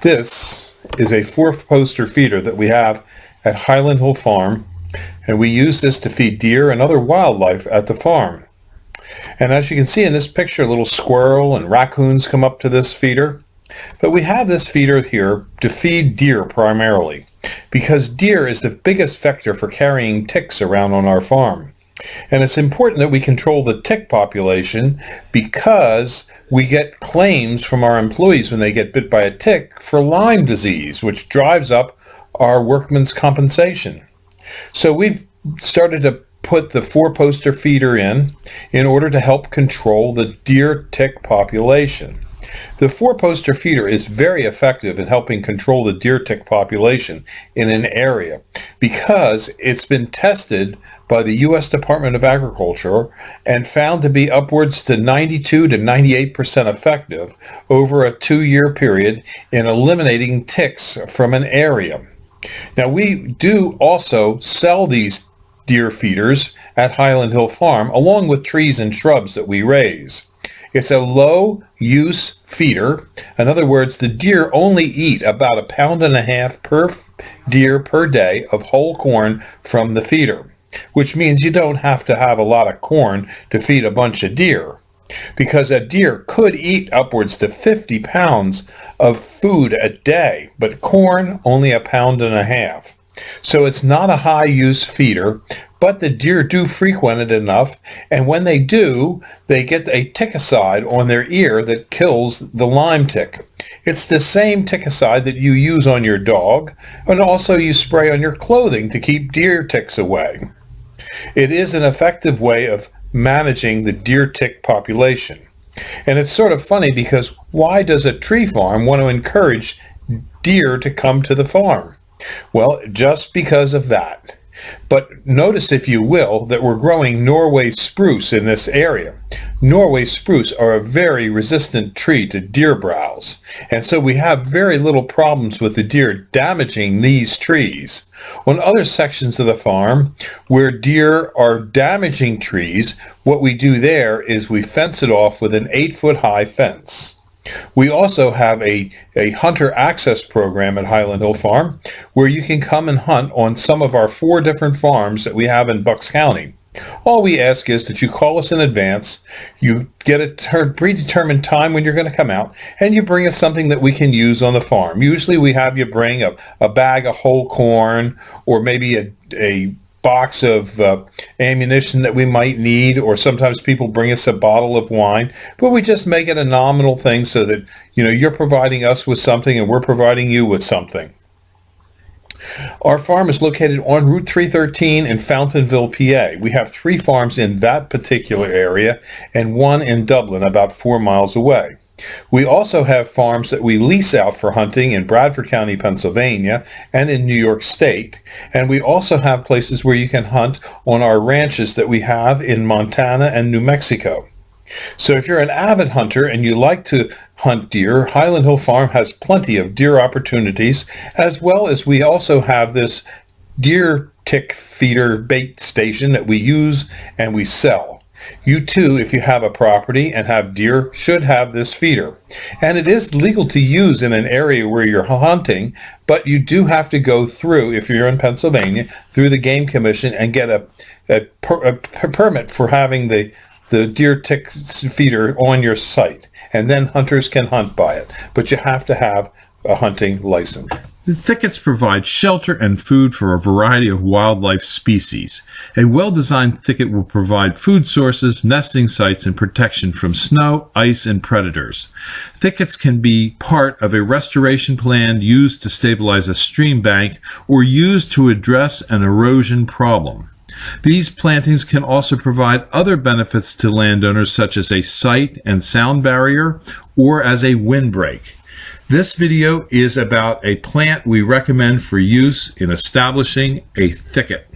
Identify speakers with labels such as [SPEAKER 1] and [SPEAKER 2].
[SPEAKER 1] This is a 4-poster feeder that we have at Highland Hill Farm, and we use this to feed deer and other wildlife at the farm. And as you can see in this picture, little squirrel and raccoons come up to this feeder. But we have this feeder here to feed deer primarily, because deer is the biggest vector for carrying ticks around on our farm. And it's important that we control the tick population because we get claims from our employees when they get bit by a tick for Lyme disease, which drives up our workman's compensation. So we've started to put the 4-poster feeder in order to help control the deer tick population. The 4-poster feeder is very effective in helping control the deer tick population in an area because it's been tested by the U.S. Department of Agriculture and found to be upwards to 92 to 98% effective over a 2-year period in eliminating ticks from an area. Now, we do also sell these deer feeders at Highland Hill Farm along with trees and shrubs that we raise. It's a low-use feeder. In other words, the deer only eat about 1.5 pounds per deer per day of whole corn from the feeder, which means you don't have to have a lot of corn to feed a bunch of deer, because a deer could eat upwards to 50 pounds of food a day, but corn only 1.5 pounds. So it's not a high-use feeder, but the deer do frequent it enough, and when they do, they get a ticicide on their ear that kills the Lyme tick. It's the same ticicide that you use on your dog, and also you spray on your clothing to keep deer ticks away. It is an effective way of managing the deer tick population. And it's sort of funny because why does a tree farm want to encourage deer to come to the farm? Well, just because of that. But notice, if you will, that we're growing Norway spruce in this area. Norway spruce are a very resistant tree to deer browse, and so we have very little problems with the deer damaging these trees. On other sections of the farm where deer are damaging trees, what we do there is we fence it off with an 8-foot high fence. We also have a hunter access program at Highland Hill Farm where you can come and hunt on some of our 4 different farms that we have in Bucks County. All we ask is that you call us in advance, you get a predetermined time when you're going to come out, and you bring us something that we can use on the farm. Usually we have you bring a bag of whole corn, or maybe a box of ammunition that we might need, or sometimes people bring us a bottle of wine, but we just make it a nominal thing so that you're providing us with something and we're providing you with something. Our farm is located on Route 313 in Fountainville, PA. We have 3 farms in that particular area and 1 in Dublin, about 4 miles away. We also have farms that we lease out for hunting in Bradford County, Pennsylvania, and in New York State. And we also have places where you can hunt on our ranches that we have in Montana and New Mexico. So if you're an avid hunter and you like to hunt deer, Highland Hill Farm has plenty of deer opportunities, as well as we also have this deer tick feeder bait station that we use and we sell. You too, if you have a property and have deer, should have this feeder. And it is legal to use in an area where you're hunting, but you do have to go through, if you're in Pennsylvania, through the Game Commission and get a permit for having the deer tick feeder on your site. And then hunters can hunt by it. But you have to have a hunting license.
[SPEAKER 2] The thickets provide shelter and food for a variety of wildlife species. A well-designed thicket will provide food sources, nesting sites, and protection from snow, ice, and predators. Thickets can be part of a restoration plan used to stabilize a stream bank or used to address an erosion problem. These plantings can also provide other benefits to landowners, such as a sight and sound barrier or as a windbreak. This video is about a plant we recommend for use in establishing a thicket.